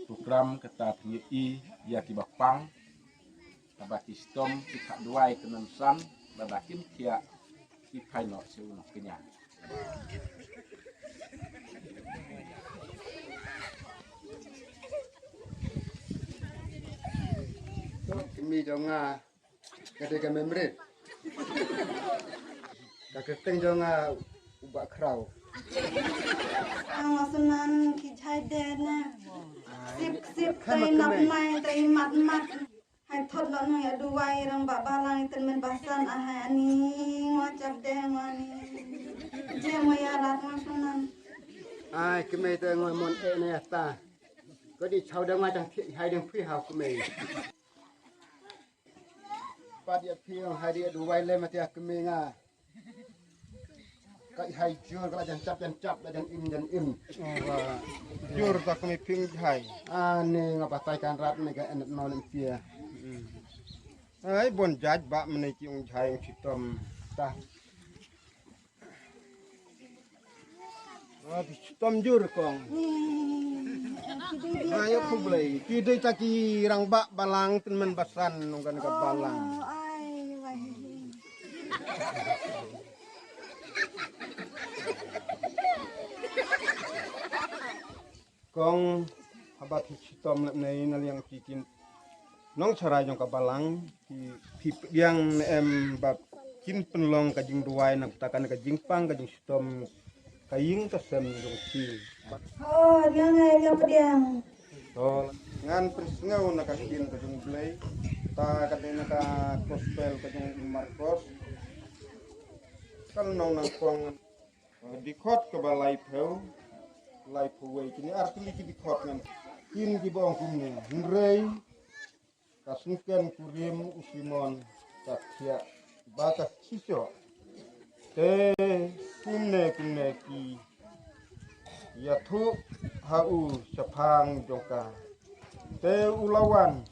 program kata TI ya kibapang tabaki stom kita duai kenansan babakin kia kipai no seuno kenya kami jonga ketika member kakek jonga ubak kerau Masanan kijai dena sip tay nap mai tay mat hai thot lo no ya duai rang baba lang ten men basan ahai ani ngocap deh ngani je moya rat masanan ai kami tu ngomong ni ta có đi chào đang ngoài đang thiện hai đang phi học của mình ba địa phi hai địa đủ vay lên mà tiệc của mình à cái hai chưa cái đang chắp là đang im chưa ta của mình phi hai nè ngapa tay can rat này cái anh nói lên phía ấy buồn chết bạn mình này chỉ ông trai ông chỉ tôm ta tôm dưa con ayo aku beli. Kita caki rang bak balang temen basan nungkan ke balang. Kong habat hitam nei nal yang cikin nong cara jong ke balang di yang bab kin penlong kajing duai nak takan kajing pang kajing hitam kaying kesem jong si. Oh, dia ngai pediang. So, ngan persengau nak kasih kajung play, ta katanya ka gospel kajung Marcos. Kalau nong nangkong di kot ke balai peu way kini arti lagi di kot ngan kin di bawah kumne, nrei kasungken kurim usimon kakia batas ciso. Te kumne ki ya thu hau sepang jongka te ulawan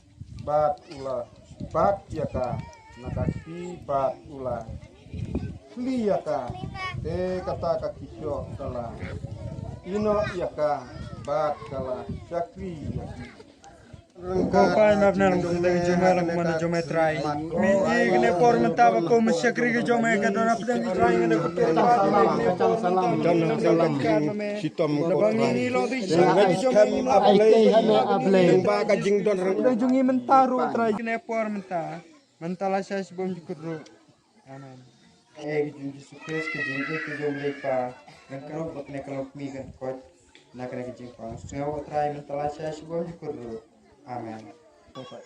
bat ula bat yaka nakati bat ula fli yaka te kata kakisyo kala ino yaka bat kala chakri Kopai mapna lang dari jomel lang mana jomel try. Mini gini por mentaba ko masyakri ke jomel ka dona pedang try ngene ko salam sitom bang ini lo di ngaji jomel ablay ba ka jingdon pedang jungi mentaru try gini por mentala saya sebelum jukuru amen Jesus Christ ke jingge ke jomel pa ngkaro bot ne kalau mi kan kot nak kena jing pa so try mentala saya sebelum jukuru amen.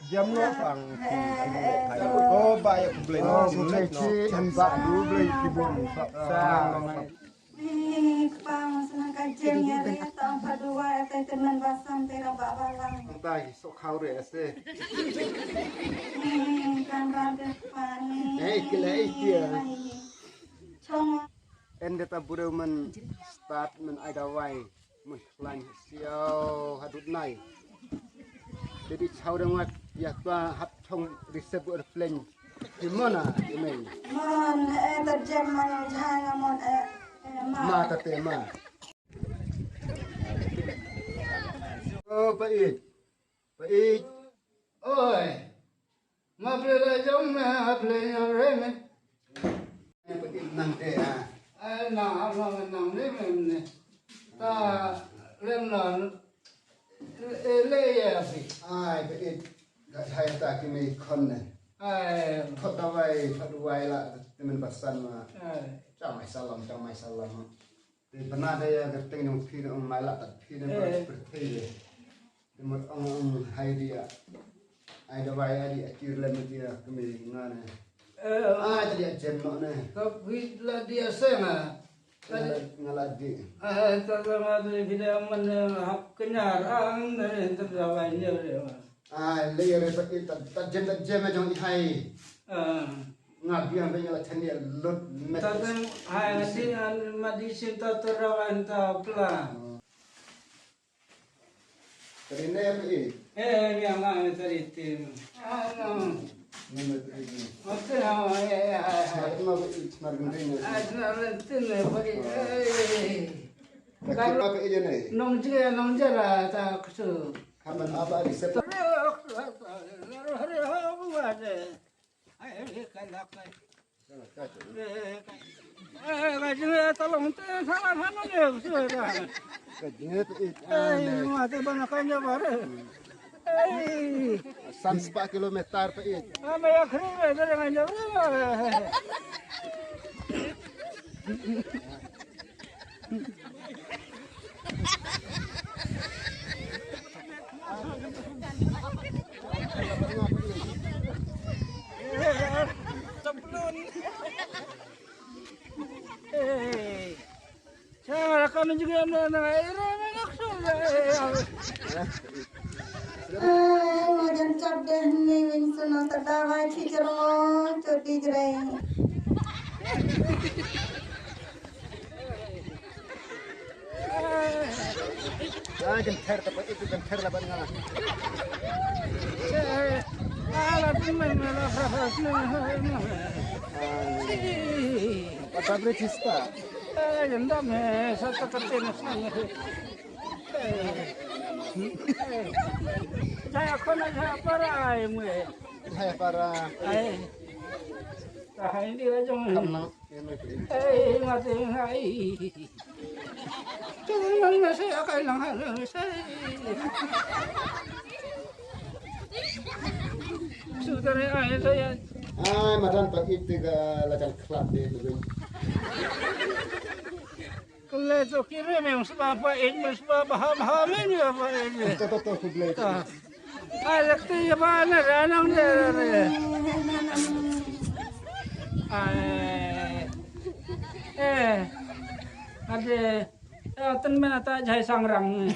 Jam lo pang oh baik beli no ci embak dulu beli kibun sang Pang senang kajian ya tang padua tay tenan basan tay rang baba lang. tai sok khau re se Kan rada pani. kila dia Chong ende ta bureu men start men ai dawai men plan siau hadut nai jadi chau dengat ya tua hap chong resep plan di mana ini mon terjem man jai mon ma ta tema oh baik oi ma plera jom ma plera reme nang te nang rem ta rem le ya fi ai baik gak hai ta kimi kon ne thot dawai la temen basan ma Jamai salam di benar dia keteng yang phi ông mai la tat phi ne seperti dia mot ông hai dia ai dawai ai akir le dia kami ngane jadi jem no ne ka fi la dia senga ngaladi ta sama de vida man hak kenyar ang ne terjawai ne le re ta jem jong hai ngabiang benya la tania lot Tatang hai di madisin ta terawan ta pla. Karena apa Yang mana tadi tim? Oke, Semua semua gendeng. ada rentin bagi. Kalau apa aja nih? Nong jera ta kusu. Haman apa di set. Tolong salah ya sudah. Kajinget it. Mati banakannya baru. Sans 4 kilometer pa it. May akhirnya dengan jauh. Sebelum saya akan juga air Wajan cap deh nih wing sunat terdawai cicerong codi jereng. Genter pa it genter laban nga. alat teman Pabre chispa. jendam satu kertin saya kena saya parai mue Hai para ini aja kamna. mati hai jangan saya kailang hal saya sudah saya Ay madan pa it ga lajan klap de tu. kalau tu kira memang sebab ini sebab paham ya apa ini Toto kublai. ada tiga mana ranang dia ada teman tak jahit sangrang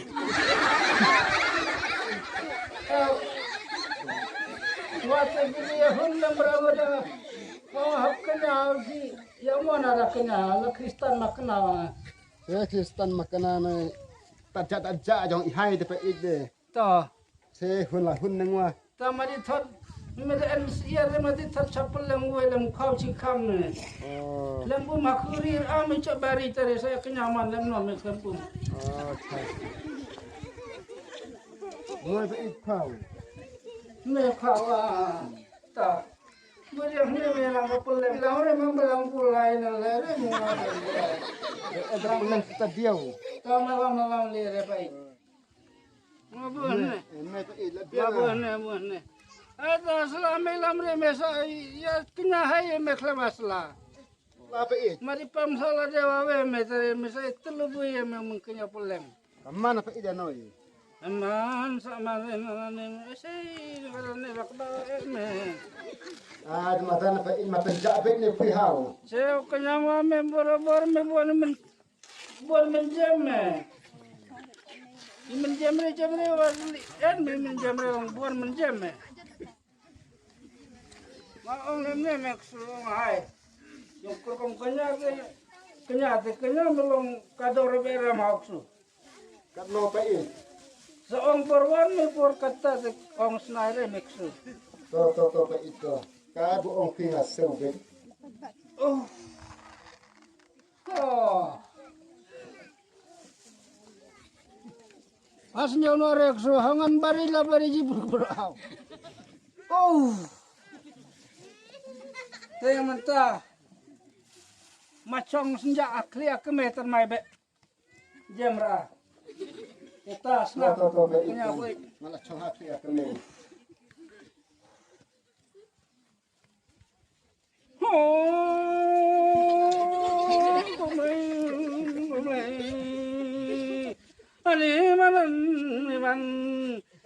waktu dia hundang berapa dah hak kenal si yang mana dah kenal Kristen mak kenal Ya Kristen makanan tajak jong ihai de pa it de. toh Se hun nangwa. tamari thot medan siar mati thot chapel yang lem kau cikam ni Oh. lembu makuri ami cobari tare saya kenyaman lem no me kampung Okay. Moi pa it pau. me kawa ta Boleh ni memang kapulem lah orang memang pulai na lere mo Ada pulang kita diau. tama lere pai mabun Me pa it la mabun ada selama lam remesa ya kena hai me klamasla La pa it. mari pam sala dewa we me tare me sai telubu ye me mungkinya pulem Mana pa it anoi. aman sama ne sai ne bakba me Ah madan pa it matajak bet ne pi hau. saya kenyama me bor me buat menjame menjamre wasli menjamre orang buat menjame maong ne maksu hai yung kurkong kanya melong kador bera maksu Kat no pa it. seong borwan me por kata ong snaire maksu To pa it to. Ka buong pingas seu bet. oh asnya norek so hangan barila bari jibur berau. Oh. Saya mentah. Macong senja akli akemeter mai be. Jemra. Kita snap. To pa it. Punya kuit. Mana chong hati ya kene. Ani man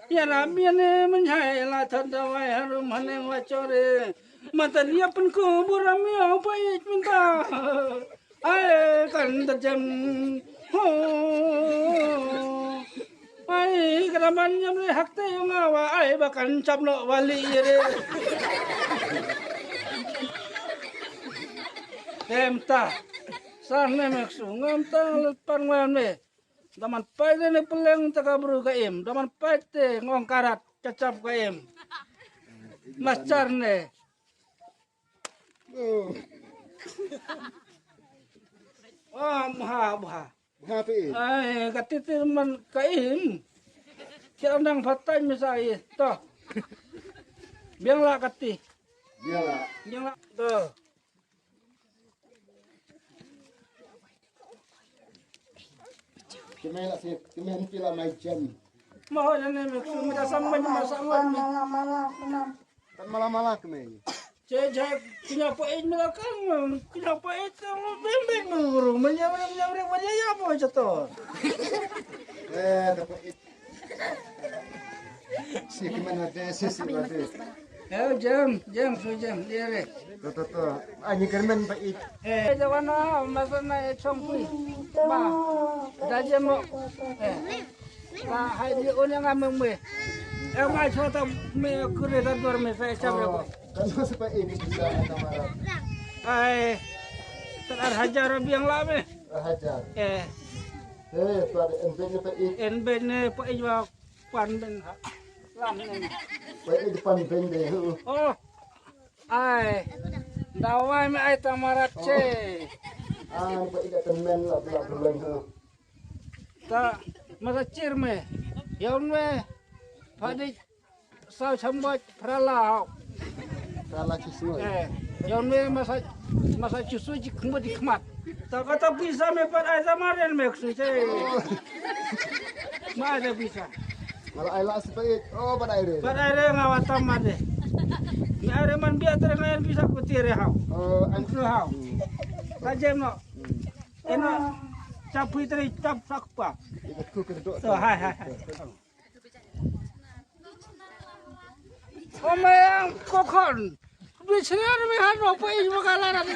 ya rabiane menjai la tadawai harum hanen wacore matan ya pun kubur ami apa minta ai kan terjam ai keramannya beli hak teh yang awa ai bahkan caplo wali ye Temta, sana maksu ngamta lepan ngame. Daman paite ne peleng takabru kaim, daman paite ngong karat cacap kaim. Macar ne. Maha. Happy. Ai katitir man kaim. Kia andang patai misai toh. Bianglah kati. Biarlah. Bianglah toh. Kemana sih? Kemana pila mai jam? Mau ni maksud kita sampai masalah ni. Kan malam-malam kemana? Cek punya poin belakang, punya poin tu bembeng mengurung, menyamrik ya apa jatuh. Dapat si kemana ada si ada. Jam dia le. Tuh. Anjing kermen pak it. Jawana masa na chongpui. Ba. Dah jam mo. Ba hai dia orang ngameng me. Mai chota me kure dan dor me saya cabre. Kan masih pak it bisa kamar. Ai. Ter hajar biang lame. Hajar. Pada enben pak it. Enben ne pak iwa pan ben. Lam ne. Pak it depan ben deh. Oh. Ai. Dawai me ai tamarat che. Pak it temen lah belum. Ta masa cir me. Yaun me. Padi sao chambat prala. Salah kisah. Yaun me masa cusu ji kemud dikmat. Ta kata bisa me pat ai zamaren me ksu che. Ma ada bisa. Kalau aila sepait, oh pada air. Pat ai ngawat tamade. Ni are man biar terengan bisa kutire hau. Oh, Angsu hau. Tajem no. Eno capui teri cap sakpa. ikutku kedok. So hai. Omayang kokon. Bicara me hano pa makalara ni.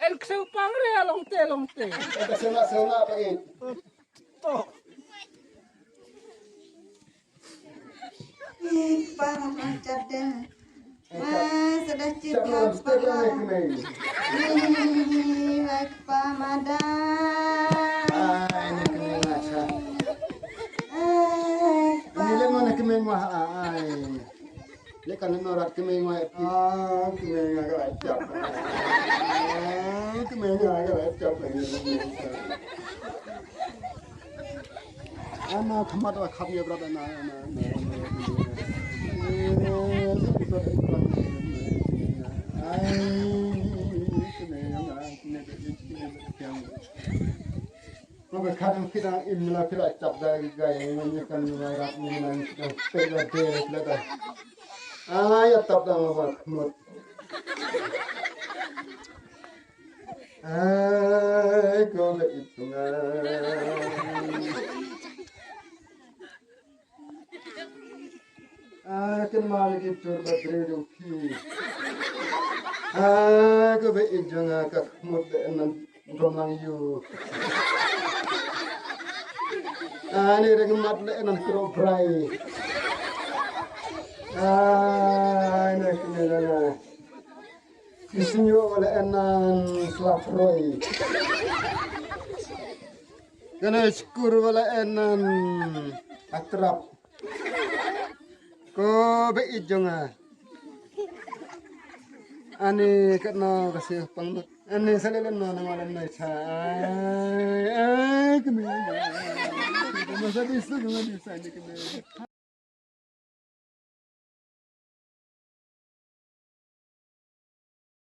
En kseu pangre long te. Ada sena pak it. To. Parang macam dah. Sudah Jangan cipta setiap parang. kemana. Baik Pamadan. Ini kemana sah. Ini le mana kemana mah ai. Le kan norat kemana mah. Kemana agak acap. Kemana agak acap lagi. Ana thamat wa khamnya berapa na. Kau kadang kita imla kita cap dari gaya ini kan merat ini kita pegang deh kita. Ya tap dah mabak mut. Kau le itu kenal gitu berdiri uki. Kau be ijanga kat mut enan domang yu. Ini rengat le enan kro brai. Ini kenal. Isinyo le enan slafroi. Kena skur wala enan atrap. Ko be ijonga. Ani kena kasih pangdut. Ani salelen no nangalan na cha. Kemana? Masa disu kemana bisa ni kemana?